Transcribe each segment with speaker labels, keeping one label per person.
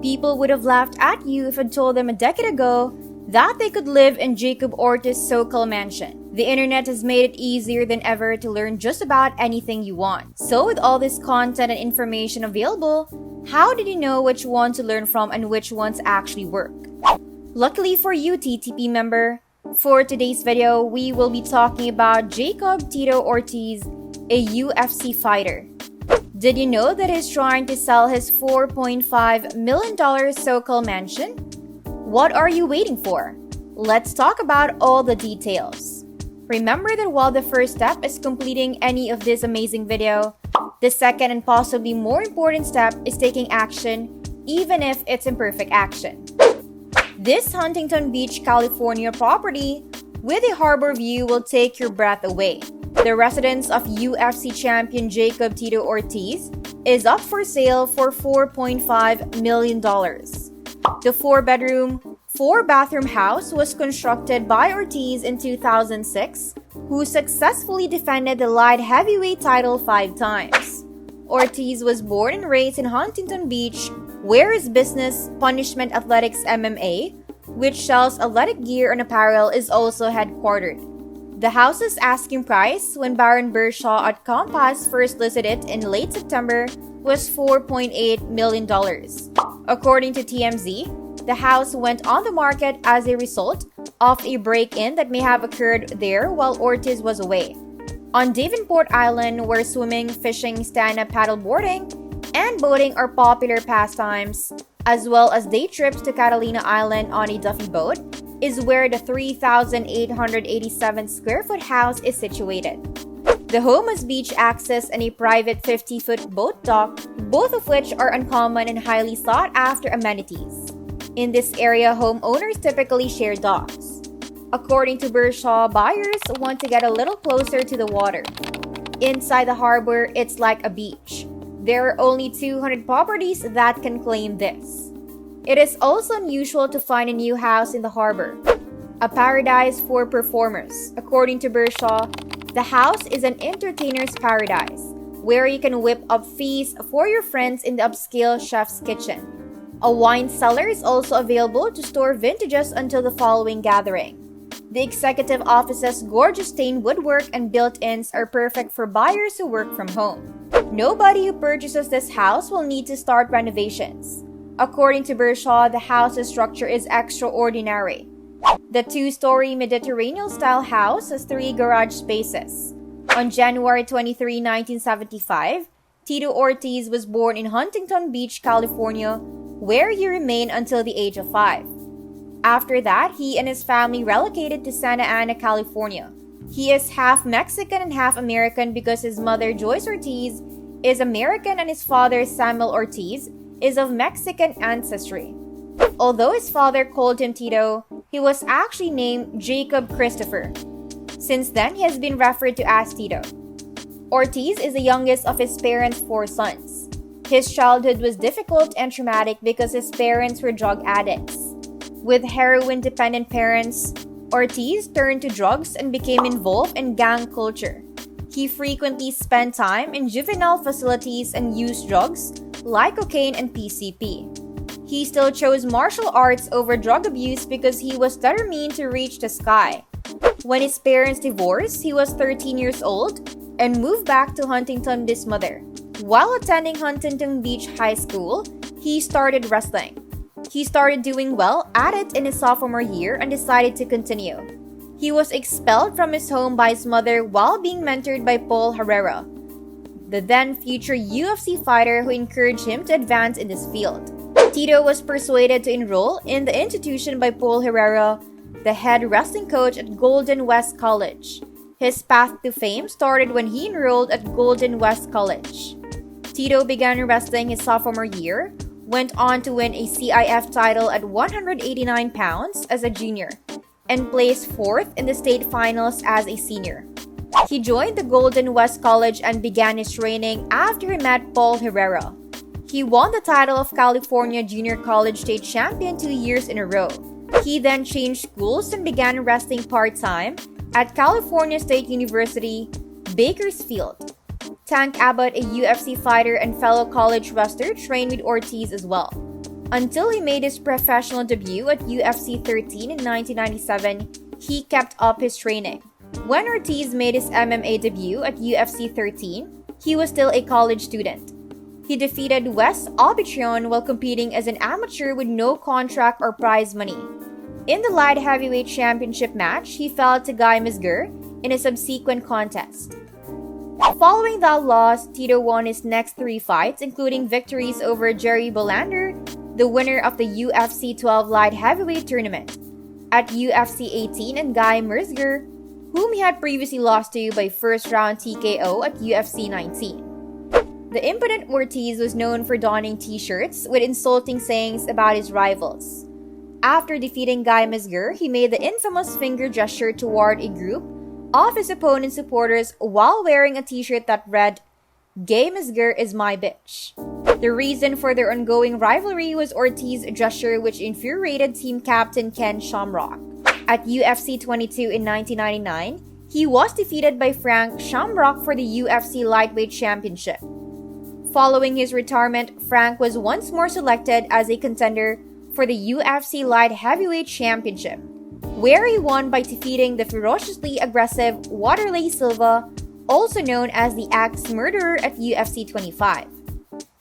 Speaker 1: People would have laughed at you if I'd told them a decade ago that they could live in Jacob Ortiz SoCal Mansion. The internet has made it easier than ever to learn just about anything you want. So with all this content and information available, how did you know which one to learn from and which ones actually work? Luckily for you, TTP member, for today's video, we will be talking about Jacob Tito Ortiz, a UFC fighter. Did you know that he's trying to sell his $4.5 million SoCal Mansion? What are you waiting for? Let's talk about all the details. Remember that while the first step is completing any of this amazing video, the second and possibly more important step is taking action, even if it's imperfect action. This Huntington Beach, California property with a harbor view will take your breath away. The residence of UFC champion Jacob Tito Ortiz is up for sale for $4.5 million. The 4-bedroom, 4-bathroom house was constructed by Ortiz in 2006, who successfully defended the light heavyweight title 5 times. Ortiz was born and raised in Huntington Beach, where his business, Punishment Athletics MMA, which sells athletic gear and apparel, is also headquartered. The house's asking price, when Baron Bershaw at Compass first listed it in late September, was $4.8 million. According to TMZ, the house went on the market as a result of a break-in that may have occurred there while Ortiz was away. On Davenport Island, where swimming, fishing, stand-up paddleboarding, and boating are popular pastimes, as well as day trips to Catalina Island on a Duffy boat, is where the 3,887 square foot house is situated. The home has beach access and a private 50-foot boat dock, both of which are uncommon and highly sought after amenities. In this area, homeowners typically share docks. According to Bershaw, buyers want to get a little closer to the water. Inside the harbor, it's like a beach. There are only 200 properties that can claim this. It is also unusual to find a new house in the harbor, a paradise for performers. According to Bershaw, the house is an entertainer's paradise, where you can whip up feasts for your friends in the upscale chef's kitchen. A wine cellar is also available to store vintages until the following gathering. The executive office's gorgeous stained woodwork and built-ins are perfect for buyers who work from home. Nobody who purchases this house will need to start renovations. According to Bershaw, the house's structure is extraordinary. The 2-story Mediterranean-style house has 3 garage spaces. On January 23, 1975, Tito Ortiz was born in Huntington Beach, California, where he remained until the age of 5. After that, he and his family relocated to Santa Ana, California. He is half Mexican and half American because his mother, Joyce Ortiz, is American and his father, Samuel Ortiz, is of Mexican ancestry. Although his father called him Tito, he was actually named Jacob Christopher. Since then, he has been referred to as Tito. Ortiz is the youngest of his parents' 4 sons. His childhood was difficult and traumatic because his parents were drug addicts. With heroin-dependent parents, Ortiz turned to drugs and became involved in gang culture. He frequently spent time in juvenile facilities and used drugs like cocaine and PCP. He still chose martial arts over drug abuse because he was determined to reach the sky. When his parents divorced, he was 13 years old and moved back to Huntington with his mother. While attending Huntington Beach High School, he started wrestling. He started doing well at it in his sophomore year and decided to continue. He was expelled from his home by his mother while being mentored by Paul Herrera, the then future UFC fighter who encouraged him to advance in this field. Tito was persuaded to enroll in the institution by Paul Herrera, the head wrestling coach at Golden West College. His path to fame started when he enrolled at Golden West College. Tito began wrestling his sophomore year, went on to win a CIF title at 189 pounds as a junior, and placed 4th in the state finals as a senior. He joined the Golden West College and began his training after he met Paul Herrera. He won the title of California Junior College State Champion 2 years in a row. He then changed schools and began wrestling part-time at California State University, Bakersfield. Tank Abbott, a UFC fighter and fellow college wrestler, trained with Ortiz as well. Until he made his professional debut at UFC 13 in 1997, he kept up his training. When Ortiz made his MMA debut at UFC 13, he was still a college student. He defeated Wes Albitrion while competing as an amateur with no contract or prize money. In the light heavyweight championship match, he fell to Guy Misger in a subsequent contest. Following that loss, Tito won his next 3 fights, including victories over Jerry Bolander, the winner of the UFC 12 light heavyweight tournament, at UFC 18, and Guy Misger, whom he had previously lost to by first-round TKO at UFC 19. The impotent Ortiz was known for donning t-shirts with insulting sayings about his rivals. After defeating Guy Misger, he made the infamous finger gesture toward a group of his opponent's supporters while wearing a t-shirt that read, "Gay Misger is my bitch." The reason for their ongoing rivalry was Ortiz's gesture, which infuriated team captain Ken Shamrock. At UFC 22 in 1999, he was defeated by Frank Shamrock for the UFC Lightweight Championship. Following his retirement, Frank was once more selected as a contender for the UFC Light Heavyweight Championship, where he won by defeating the ferociously aggressive Wanderlei Silva, also known as the Axe Murderer, at UFC 25.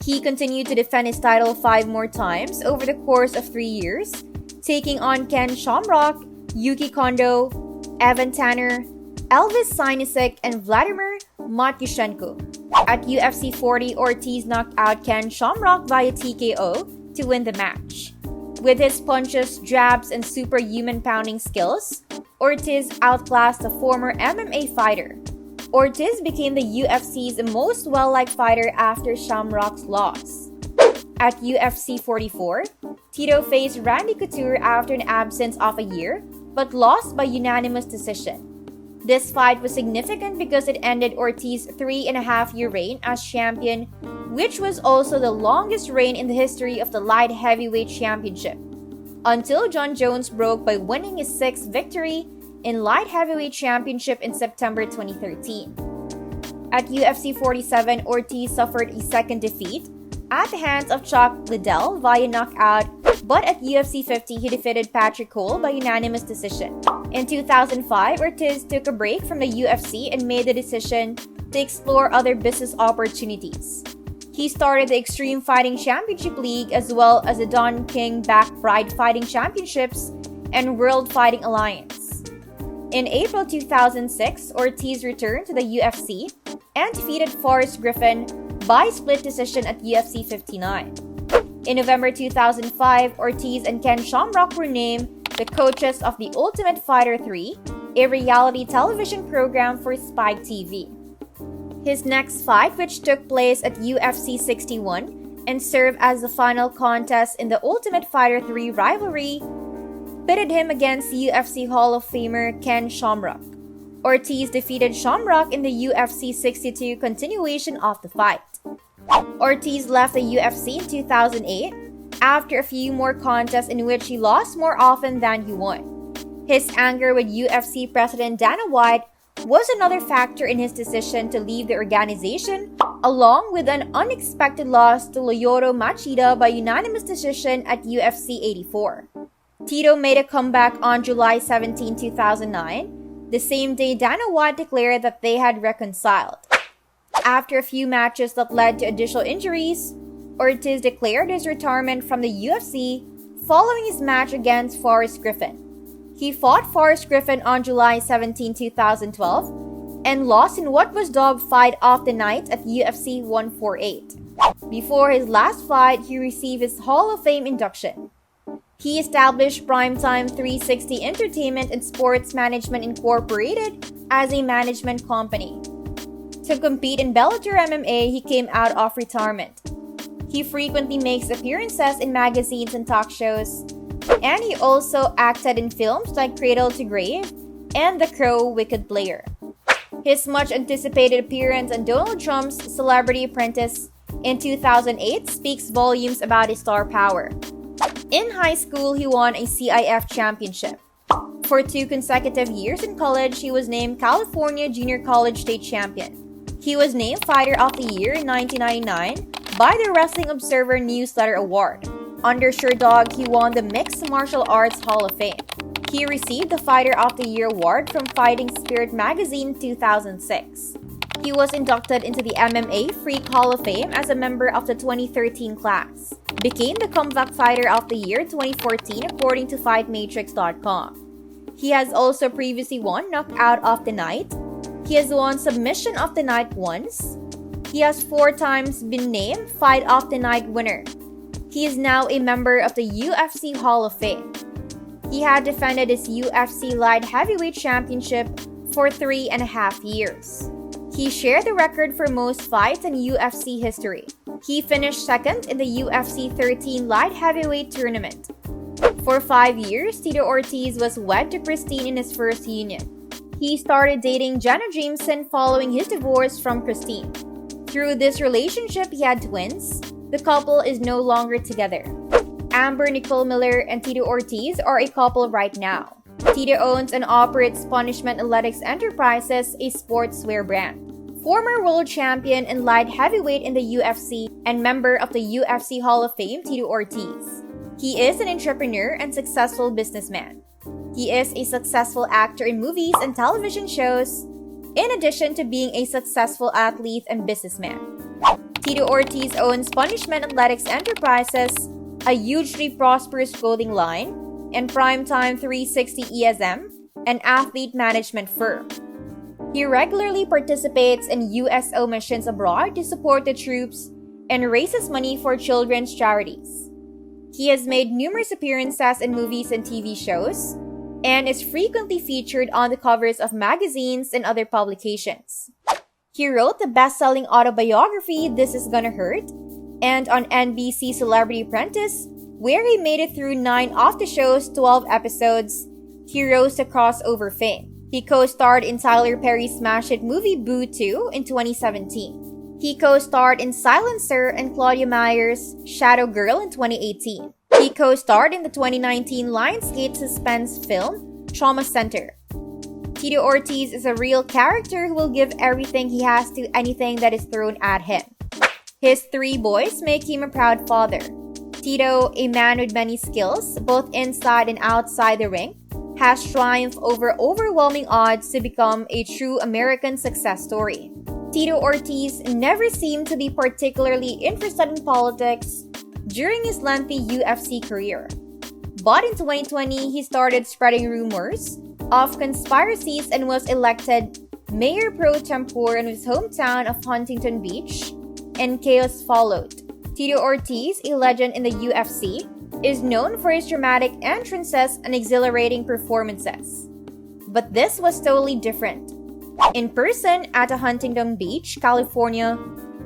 Speaker 1: He continued to defend his title 5 more times over the course of 3 years, taking on Ken Shamrock, Yuki Kondo, Evan Tanner, Elvis Sinisic, and Vladimir Matyushenko. At UFC 40, Ortiz knocked out Ken Shamrock via TKO to win the match. With his punches, jabs, and superhuman pounding skills, Ortiz outclassed the former MMA fighter. Ortiz became the UFC's most well-liked fighter after Shamrock's loss. At UFC 44, Tito faced Randy Couture after an absence of a year, but lost by unanimous decision. This fight was significant because it ended Ortiz's 3.5-year reign as champion, which was also the longest reign in the history of the light heavyweight championship, until John Jones broke by winning his 6th victory in light heavyweight championship in September 2013. At UFC 47, Ortiz suffered a second defeat at the hands of Chuck Liddell via knockout, but at UFC 50, he defeated Patrick Cole by unanimous decision. In 2005, Ortiz took a break from the UFC and made the decision to explore other business opportunities. He started the Extreme Fighting Championship League as well as the Don King-backed Pride Fighting Championships and World Fighting Alliance. In April 2006, Ortiz returned to the UFC and defeated Forrest Griffin by split decision at UFC 59. In November 2005, Ortiz and Ken Shamrock were named the coaches of The Ultimate Fighter 3, a reality television program for Spike TV. His next fight, which took place at UFC 61 and served as the final contest in the Ultimate Fighter 3 rivalry, pitted him against UFC Hall of Famer Ken Shamrock. Ortiz defeated Shamrock in the UFC 62 continuation of the fight. Ortiz left the UFC in 2008 after a few more contests in which he lost more often than he won. His anger with UFC President Dana White was another factor in his decision to leave the organization, along with an unexpected loss to Lyoto Machida by unanimous decision at UFC 84. Tito made a comeback on July 17, 2009, the same day Dana White declared that they had reconciled. After a few matches that led to additional injuries, Ortiz declared his retirement from the UFC following his match against Forrest Griffin. He fought Forrest Griffin on July 17, 2012 and lost in what was dubbed Fight of the Night at UFC 148. Before his last fight, he received his Hall of Fame induction. He established Primetime 360 Entertainment and Sports Management Incorporated as a management company. To compete in Bellator MMA, he came out of retirement. He frequently makes appearances in magazines and talk shows, and he also acted in films like Cradle to Grave and The Crow Wicked Player. His much-anticipated appearance on Donald Trump's Celebrity Apprentice in 2008 speaks volumes about his star power. In high school, he won a CIF championship. For 2 consecutive years in college, he was named California Junior College State Champion. He was named Fighter of the Year in 1999 by the Wrestling Observer Newsletter Award. Under Sherdog, he won the Mixed Martial Arts Hall of Fame. He received the Fighter of the Year award from Fighting Spirit magazine 2006. He was inducted into the MMA Freak Hall of Fame as a member of the 2013 class. Became the Comeback Fighter of the Year 2014 according to FightMatrix.com. He has also previously won Knockout of the Night. He has won Submission of the Night once. He has 4 times been named Fight of the Night winner. He is now a member of the UFC Hall of Fame. He had defended his UFC Light Heavyweight Championship for 3.5 years. He shared the record for most fights in UFC history. He finished second in the UFC 13 Light Heavyweight Tournament. For 5 years, Tito Ortiz was wed to Christine in his first union. He started dating Jenna Jameson following his divorce from Christine. Through this relationship, he had twins. The couple is no longer together. Amber Nicole Miller and Tito Ortiz are a couple right now. Tito owns and operates Punishment Athletics Enterprises, a sportswear brand. Former world champion and light heavyweight in the UFC and member of the UFC Hall of Fame, Tito Ortiz. He is an entrepreneur and successful businessman. He is a successful actor in movies and television shows, in addition to being a successful athlete and businessman. Tito Ortiz owns Punishment Athletics Enterprises, a hugely prosperous clothing line, and Primetime 360 ESM, an athlete management firm. He regularly participates in USO missions abroad to support the troops and raises money for children's charities. He has made numerous appearances in movies and TV shows, and is frequently featured on the covers of magazines and other publications. He wrote the best-selling autobiography, This Is Gonna Hurt, and on NBC Celebrity Apprentice, where he made it through 9 of the show's 12 episodes, he rose to crossover fame. He co-starred in Tyler Perry's smash hit movie Boo 2 in 2017. He co-starred in Silencer and Claudia Meyer's Shadow Girl in 2018. He co-starred in the 2019 Lionsgate suspense film Trauma Center. Tito Ortiz is a real character who will give everything he has to anything that is thrown at him. His 3 boys make him a proud father. Tito, a man with many skills, both inside and outside the ring, has triumphed over overwhelming odds to become a true American success story. Tito Ortiz never seemed to be particularly interested in politics during his lengthy UFC career. But in 2020, he started spreading rumors of conspiracies and was elected mayor pro tempore in his hometown of Huntington Beach, and chaos followed. Tito Ortiz, a legend in the UFC, is known for his dramatic entrances and exhilarating performances. But this was totally different. In person at a Huntington Beach, California,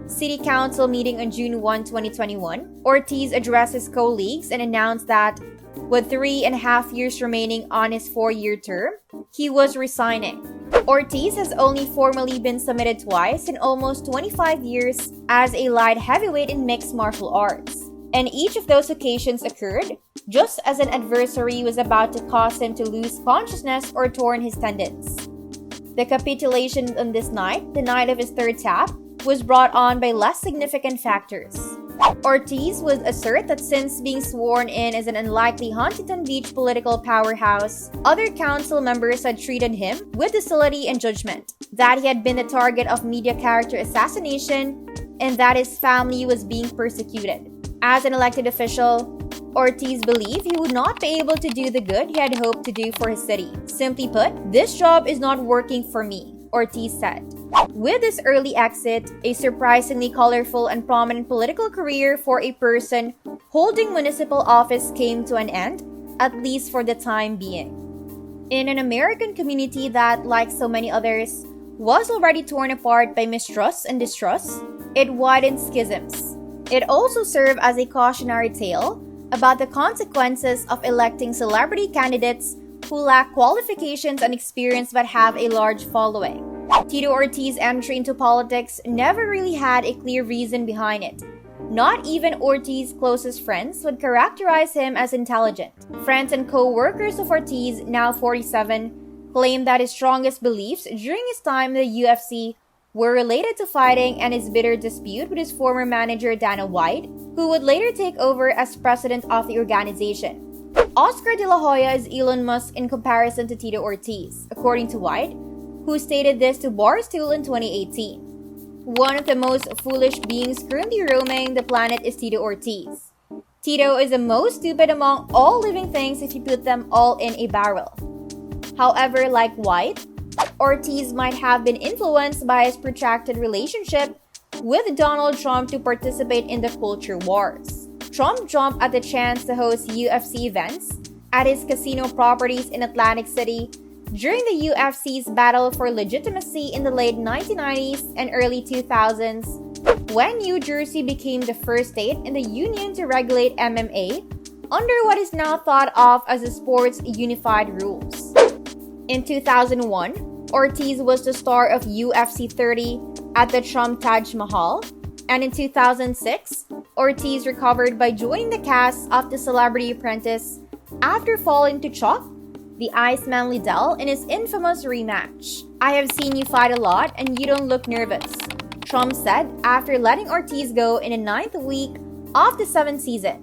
Speaker 1: City Council meeting on June 1, 2021, Ortiz addressed his colleagues and announced that, with 3.5 years remaining on his 4-year term, he was resigning. Ortiz has only formally been submitted twice in almost 25 years as a light heavyweight in mixed martial arts, and each of those occasions occurred just as an adversary was about to cause him to lose consciousness or torn his tendons. The capitulation on this night, the night of his 3rd tap, was brought on by less significant factors. Ortiz would assert that since being sworn in as an unlikely Huntington Beach political powerhouse, other council members had treated him with docility and judgment, that he had been the target of media character assassination, and that his family was being persecuted. As an elected official, Ortiz believed he would not be able to do the good he had hoped to do for his city. Simply put, this job is not working for me, Ortiz said. With his early exit, a surprisingly colorful and prominent political career for a person holding municipal office came to an end, at least for the time being. In an American community that, like so many others, was already torn apart by mistrust and distrust, it widened schisms. It also served as a cautionary tale about the consequences of electing celebrity candidates who lack qualifications and experience but have a large following. Tito Ortiz's entry into politics never really had a clear reason behind it. Not even Ortiz's closest friends would characterize him as intelligent. Friends and co-workers of Ortiz, now 47, claim that his strongest beliefs during his time in the UFC were related to fighting and his bitter dispute with his former manager Dana White, who would later take over as president of the organization. Oscar De La Hoya is Elon Musk in comparison to Tito Ortiz, according to White, who stated this to Barstool in 2018. One of the most foolish beings currently roaming the planet is Tito Ortiz. Tito is the most stupid among all living things if you put them all in a barrel. However, like White, Ortiz might have been influenced by his protracted relationship with Donald Trump to participate in the culture wars. Trump jumped at the chance to host UFC events at his casino properties in Atlantic City during the UFC's battle for legitimacy in the late 1990s and early 2000s, when New Jersey became the first state in the union to regulate MMA under what is now thought of as the sport's unified rules. In 2001, Ortiz was the star of UFC 30 at the Trump Taj Mahal, and in 2006, Ortiz recovered by joining the cast of The Celebrity Apprentice after falling to chalk the Iceman Liddell in his infamous rematch. "I have seen you fight a lot and you don't look nervous," Trump said after letting Ortiz go in the 9th week of the 7th season.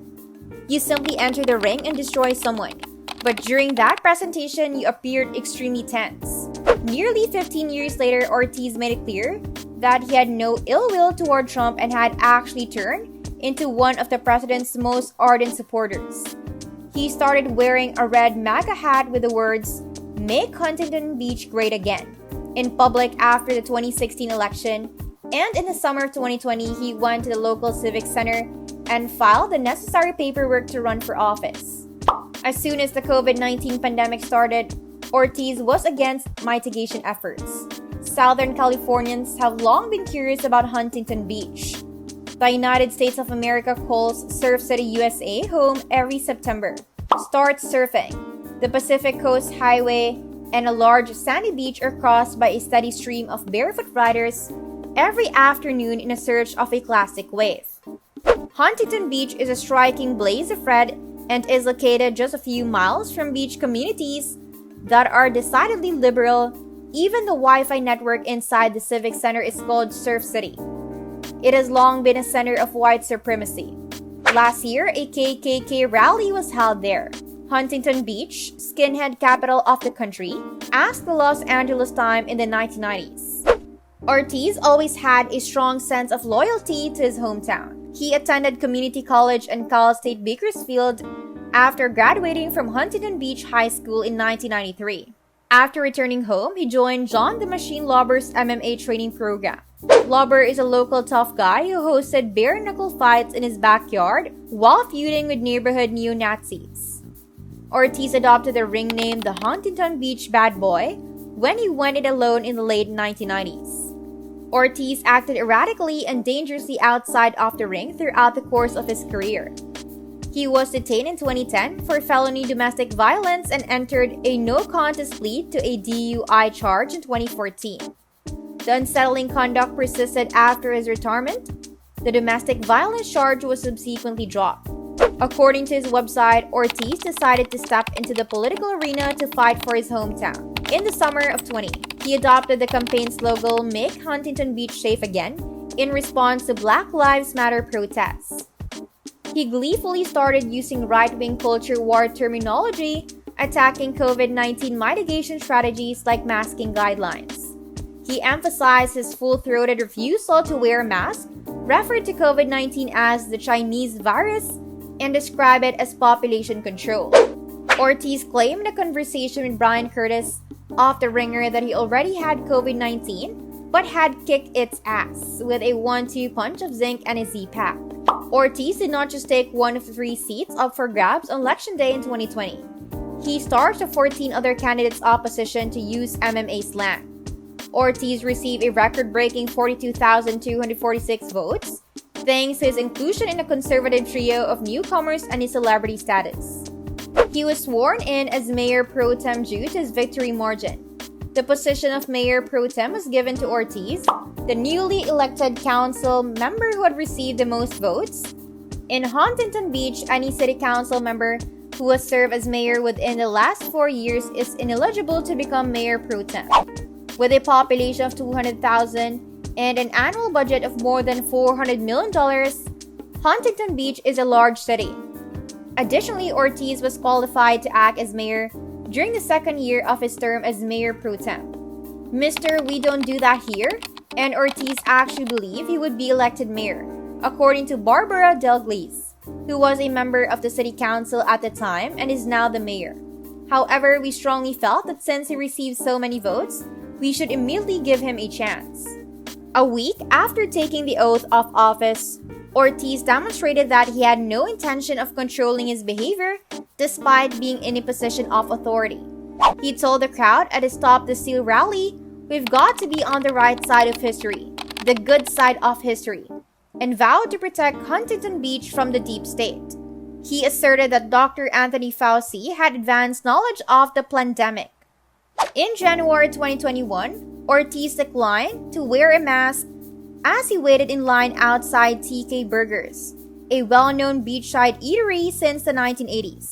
Speaker 1: "You simply enter the ring and destroy someone, but during that presentation you appeared extremely tense." Nearly 15 years later, Ortiz made it clear that he had no ill will toward Trump and had actually turned into one of the president's most ardent supporters. He started wearing a red MAGA hat with the words, "Make Huntington Beach Great Again," in public after the 2016 election, and in the summer of 2020, he went to the local civic center and filed the necessary paperwork to run for office. As soon as the COVID-19 pandemic started, Ortiz was against mitigation efforts. Southern Californians have long been curious about Huntington Beach. The United States of America calls Surf City, USA home every September. Start surfing. The Pacific Coast Highway and a large sandy beach are crossed by a steady stream of barefoot riders every afternoon in a search of a classic wave. Huntington Beach is a striking blaze of red and is located just a few miles from beach communities that are decidedly liberal. Even the Wi-Fi network inside the Civic Center is called Surf City. It has long been a center of white supremacy. Last year, a KKK rally was held there. Huntington Beach, skinhead capital of the country, asked the Los Angeles Times in the 1990s. Ortiz always had a strong sense of loyalty to his hometown. He attended community college and Cal State Bakersfield after graduating from Huntington Beach High School in 1993. After returning home, he joined John the Machine Lauber's MMA training program. Lauber is a local tough guy who hosted bare-knuckle fights in his backyard while feuding with neighborhood neo-Nazis. Ortiz adopted the ring name the Huntington Beach Bad Boy when he went it alone in the late 1990s. Ortiz acted erratically and dangerously outside of the ring throughout the course of his career. He was detained in 2010 for felony domestic violence and entered a no-contest plea to a DUI charge in 2014. The unsettling conduct persisted after his retirement. The domestic violence charge was subsequently dropped. According to his website, Ortiz decided to step into the political arena to fight for his hometown. In the summer of 2020, he adopted the campaign slogan, "Make Huntington Beach Safe Again," in response to Black Lives Matter protests. He gleefully started using right-wing culture war terminology, attacking COVID-19 mitigation strategies like masking guidelines. He emphasized his full-throated refusal to wear a mask, referred to COVID-19 as the Chinese virus, and described it as population control. Ortiz claimed in a conversation with Brian Curtis of The Ringer that he already had COVID-19, but had kicked its ass with a 1-2 punch of zinc and a Z-Pack. Ortiz did not just take one of the 3 seats up for grabs on Election Day in 2020. He starched the 14 other candidates' opposition to use MMA slang. Ortiz received a record-breaking 42,246 votes, thanks to his inclusion in a conservative trio of newcomers and his celebrity status. He was sworn in as Mayor Pro Tem due to his victory margin. The position of Mayor Pro Tem was given to Ortiz, the newly elected council member who had received the most votes. In Huntington Beach, any city council member who has served as mayor within the last 4 years is ineligible to become Mayor Pro Tem. With a population of 200,000, and an annual budget of more than $400 million, Huntington Beach is a large city. Additionally, Ortiz was qualified to act as mayor during the second year of his term as mayor pro tem. Mr. We don't do that here, and Ortiz actually believed he would be elected mayor, according to Barbara Delglees, who was a member of the city council at the time and is now the mayor. However, we strongly felt that since he received so many votes, we should immediately give him a chance. A week after taking the oath of office, Ortiz demonstrated that he had no intention of controlling his behavior despite being in a position of authority. He told the crowd at a Stop the Steal rally, "We've got to be on the right side of history, the good side of history," and vowed to protect Huntington Beach from the deep state. He asserted that Dr. Anthony Fauci had advanced knowledge of the pandemic. In January 2021, Ortiz declined to wear a mask as he waited in line outside TK Burgers, a well-known beachside eatery since the 1980s.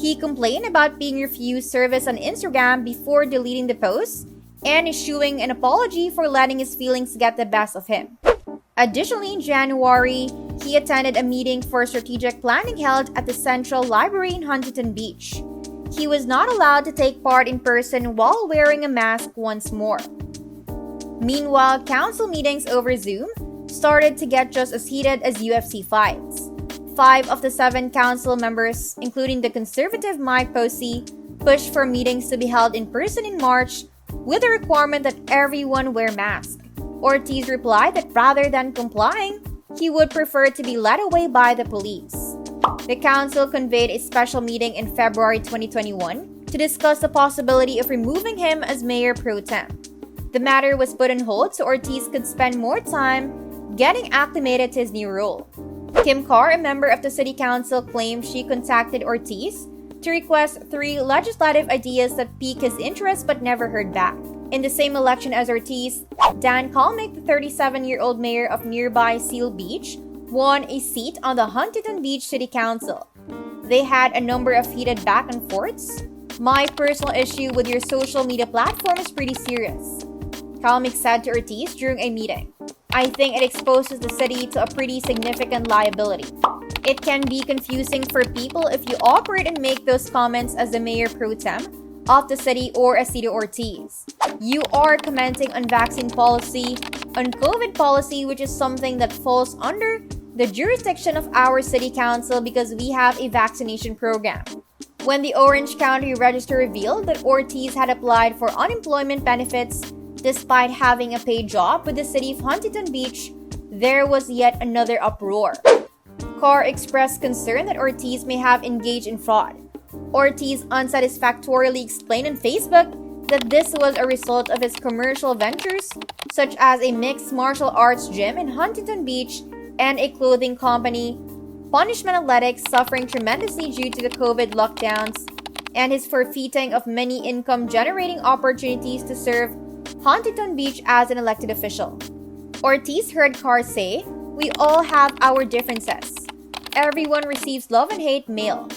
Speaker 1: He complained about being refused service on Instagram before deleting the post and issuing an apology for letting his feelings get the best of him. Additionally, in January, he attended a meeting for strategic planning held at the Central Library in Huntington Beach. He was not allowed to take part in person while wearing a mask once more. Meanwhile, council meetings over Zoom started to get just as heated as UFC fights. 5 of the 7 council members, including the conservative Mike Posey, pushed for meetings to be held in person in March with a requirement that everyone wear masks. Ortiz replied that rather than complying, he would prefer to be led away by the police. The council convened a special meeting in February 2021 to discuss the possibility of removing him as mayor pro tem. The matter was put on hold so Ortiz could spend more time getting acclimated to his new role. Kim Carr, a member of the city council, claimed she contacted Ortiz to request 3 legislative ideas that piqued his interest but never heard back. In the same election as Ortiz, Dan Kalmick, the 37-year-old mayor of nearby Seal Beach, won a seat on the Huntington Beach City Council. They had a number of heated back and forths. "My personal issue with your social media platform is pretty serious," Kalmick said to Ortiz during a meeting. "I think it exposes the city to a pretty significant liability. It can be confusing for people if you operate and make those comments as the mayor pro tem of the city or as Tito Ortiz. You are commenting on vaccine policy, on COVID policy, which is something that falls under the jurisdiction of our city council because we have a vaccination program." When the Orange County Register revealed that Ortiz had applied for unemployment benefits despite having a paid job with the city of Huntington Beach, there was yet another uproar. Carr expressed concern that Ortiz may have engaged in fraud. Ortiz unsatisfactorily explained on Facebook that this was a result of his commercial ventures, such as a mixed martial arts gym in Huntington Beach and a clothing company, Punishment Athletics, suffering tremendously due to the COVID lockdowns, and his forfeiting of many income-generating opportunities to serve Huntington Beach as an elected official. Ortiz heard Carr say, "We all have our differences. Everyone receives love and hate mail.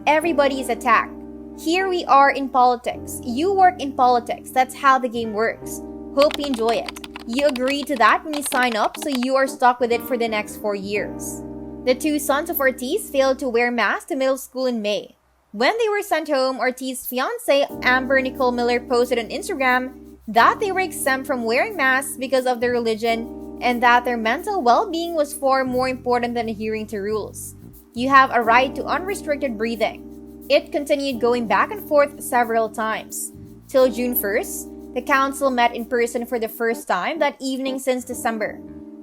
Speaker 1: Everybody is attacked. Here we are in politics. You work in politics. That's how the game works. Hope you enjoy it. You agreed to that when you sign up, so you are stuck with it for the next 4 years." The 2 sons of Ortiz failed to wear masks to middle school in May. When they were sent home, Ortiz's fiancée Amber Nicole Miller posted on Instagram that they were exempt from wearing masks because of their religion and that their mental well-being was far more important than adhering to rules. "You have a right to unrestricted breathing." It continued going back and forth several times. Till June 1st, the council met in person for the first time that evening since December.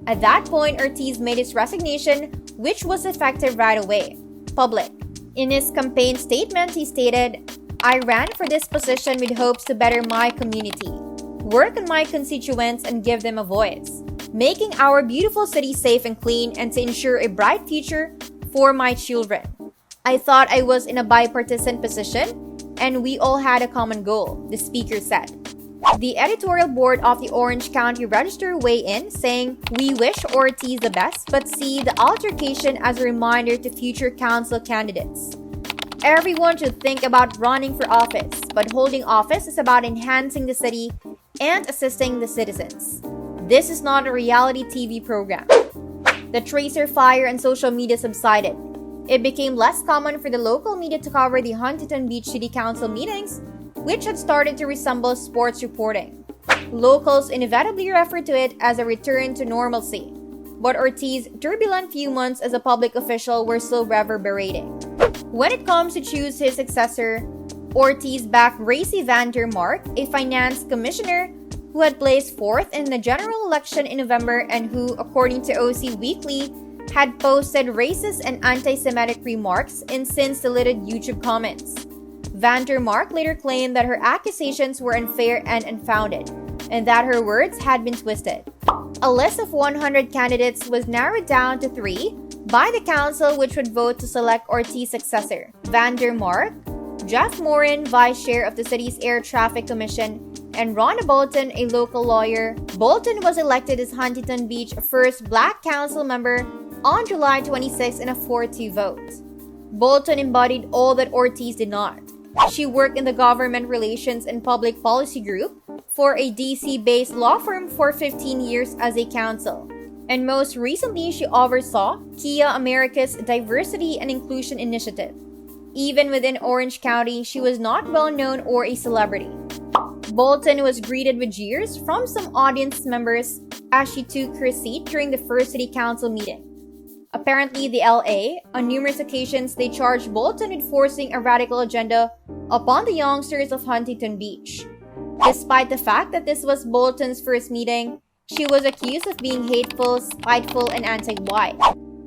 Speaker 1: At that point, Ortiz made his resignation, which was effective right away. Public. In his campaign statement, he stated, "I ran for this position with hopes to better my community, work on my constituents and give them a voice, making our beautiful city safe and clean, and to ensure a bright future for my children. I thought I was in a bipartisan position, and we all had a common goal," the speaker said. The editorial board of the Orange County Register weighed in, saying, "We wish Ortiz the best, but see the altercation as a reminder to future council candidates. Everyone should think about running for office, but holding office is about enhancing the city and assisting the citizens." This is not a reality TV program. The tracer fire on social media subsided. It became less common for the local media to cover the Huntington Beach City Council meetings, which had started to resemble sports reporting. Locals inevitably referred to it as a return to normalcy, but Ortiz's turbulent few months as a public official were still reverberating. When it comes to choose his successor, Ortiz backed Racy Vander Mark, a finance commissioner who had placed fourth in the general election in November and who, according to OC Weekly, had posted racist and anti-Semitic remarks in since-deleted YouTube comments. Vander Mark later claimed that her accusations were unfair and unfounded, and that her words had been twisted. A list of 100 candidates was narrowed down to 3 by the council, which would vote to select Ortiz's successor: Vander Mark, Jeff Morin, vice chair of the city's Air Traffic Commission, and Rhonda Bolton, a local lawyer. Bolton was elected as Huntington Beach's first black council member on July 26 in a 4-2 vote. Bolton embodied all that Ortiz did not. She worked in the Government Relations and Public Policy Group for a DC-based law firm for 15 years as a counsel. And most recently, she oversaw Kia America's Diversity and Inclusion Initiative. Even within Orange County, she was not well known or a celebrity. Bolton was greeted with jeers from some audience members as she took her seat during the first city council meeting. Apparently, the LA, on numerous occasions, they charged Bolton with forcing a radical agenda upon the youngsters of Huntington Beach. Despite the fact that this was Bolton's first meeting, she was accused of being hateful, spiteful, and anti-white.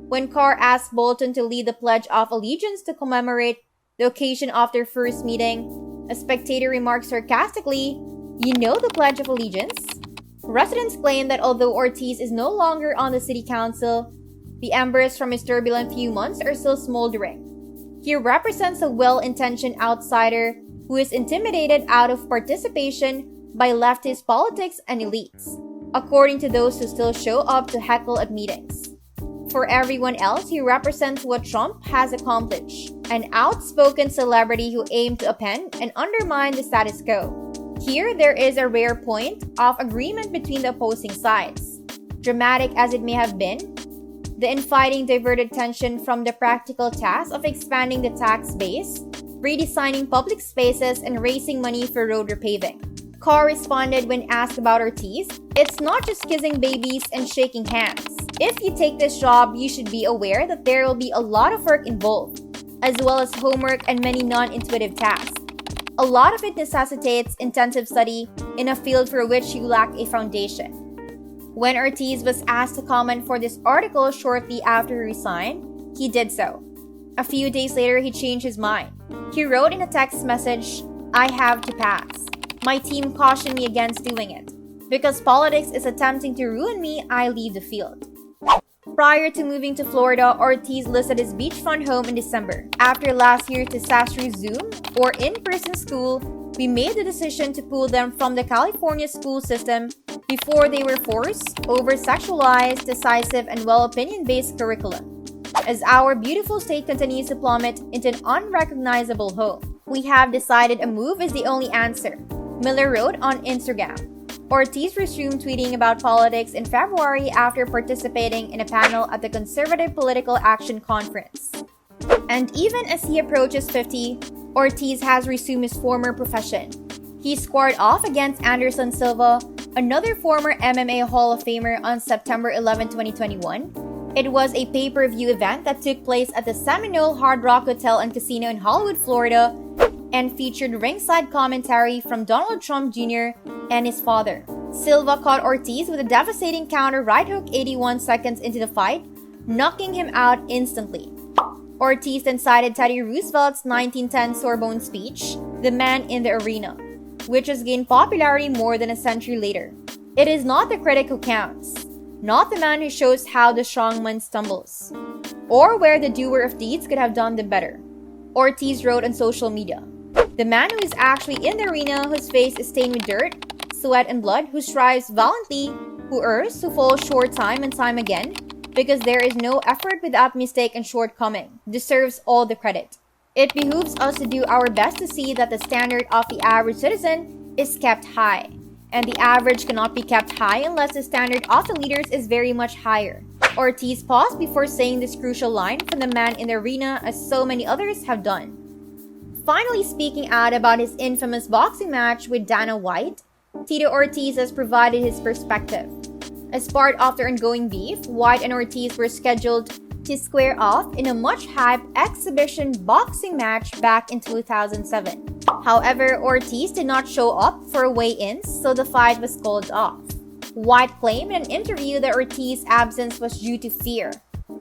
Speaker 1: When Carr asked Bolton to lead the Pledge of Allegiance to commemorate the occasion of their first meeting, a spectator remarked sarcastically, "You know the Pledge of Allegiance?" Residents claim that although Ortiz is no longer on the city council, the embers from his turbulent few months are still smoldering. He represents a well-intentioned outsider who is intimidated out of participation by leftist politics and elites, according to those who still show up to heckle at meetings. For everyone else, he represents what Trump has accomplished, an outspoken celebrity who aimed to upend and undermine the status quo. Here, there is a rare point of agreement between the opposing sides. Dramatic as it may have been, the infighting diverted tension from the practical task of expanding the tax base, redesigning public spaces, and raising money for road repaving. Carr responded when asked about Ortiz, "It's not just kissing babies and shaking hands. If you take this job, you should be aware that there will be a lot of work involved, as well as homework and many non-intuitive tasks. A lot of it necessitates intensive study in a field for which you lack a foundation." When Ortiz was asked to comment for this article shortly after he resigned, he did so. A few days later, he changed his mind. He wrote in a text message, "I have to pass. My team cautioned me against doing it. Because politics is attempting to ruin me, I leave the field." Prior to moving to Florida, Ortiz listed his beachfront home in December. "After last year's disastrous Zoom or in-person school, we made the decision to pull them from the California school system before they were forced, over-sexualized, decisive, and well-opinion-based curriculum. As our beautiful state continues to plummet into an unrecognizable hole, we have decided a move is the only answer," Miller wrote on Instagram. Ortiz resumed tweeting about politics in February after participating in a panel at the Conservative Political Action Conference. And even as he approaches 50, Ortiz has resumed his former profession. He squared off against Anderson Silva, another former MMA Hall of Famer, on September 11, 2021. It was a pay-per-view event that took place at the Seminole Hard Rock Hotel and Casino in Hollywood, Florida, and featured ringside commentary from Donald Trump Jr. and his father. Silva caught Ortiz with a devastating counter right hook 81 seconds into the fight, knocking him out instantly. Ortiz then cited Teddy Roosevelt's 1910 Sorbonne speech, "The Man in the Arena," which has gained popularity more than a century later. "It is not the critic who counts, not the man who shows how the strong man stumbles, or where the doer of deeds could have done them better," Ortiz wrote on social media. "The man who is actually in the arena, whose face is stained with dirt, sweat, and blood, who strives valiantly, who errs, who falls short time and time again, because there is no effort without mistake and shortcoming, deserves all the credit. It behooves us to do our best to see that the standard of the average citizen is kept high, and the average cannot be kept high unless the standard of the leaders is very much higher. Ortiz paused before saying this crucial line from the man in the arena, as so many others have done. Finally speaking out about his infamous boxing match with Dana White, Tito Ortiz has provided his perspective. As part of their ongoing beef, White and Ortiz were scheduled to square off in a much-hyped exhibition boxing match back in 2007. However, Ortiz did not show up for weigh-ins, so the fight was called off. White claimed in an interview that Ortiz's absence was due to fear,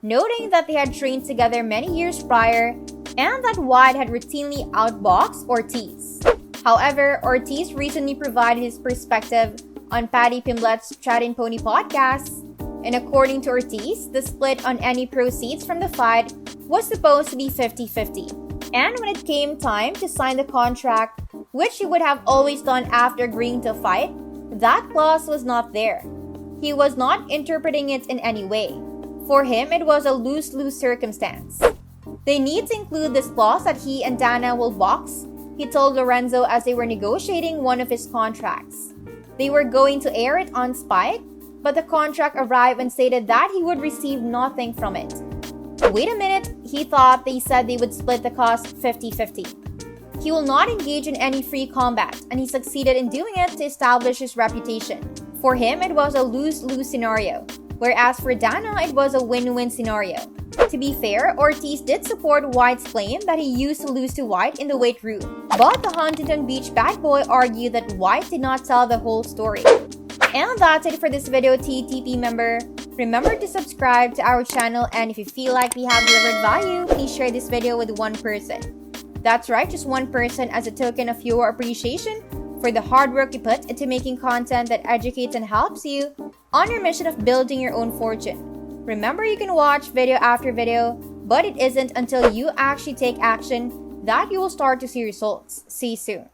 Speaker 1: noting that they had trained together many years prior and that White had routinely outboxed Ortiz. However, Ortiz recently provided his perspective on Paddy Pimblett's Chat and Pony podcast, and according to Ortiz, the split on any proceeds from the fight was supposed to be 50-50. And when it came time to sign the contract, which he would have always done after agreeing to fight, that clause was not there. He was not interpreting it in any way. For him, it was a lose-lose circumstance. They need to include this clause that he and Dana will box, he told Lorenzo as they were negotiating one of his contracts. They were going to air it on Spike, but the contract arrived and stated that he would receive nothing from it. Wait a minute, he thought they said they would split the cost 50-50. He will not engage in any free combat, and he succeeded in doing it to establish his reputation. For him, it was a lose-lose scenario, whereas for Dana, it was a win-win scenario. To be fair, Ortiz did support White's claim that he used to lose to White in the weight room, but the Huntington Beach bad boy argued that White did not tell the whole story. And that's it for this video, TTP member. Remember to subscribe to our channel, and if you feel like we have delivered value, please share this video with one person. That's right, just one person, as a token of your appreciation for the hard work you put into making content that educates and helps you on your mission of building your own fortune. Remember, you can watch video after video, but it isn't until you actually take action that you will start to see results. See you soon.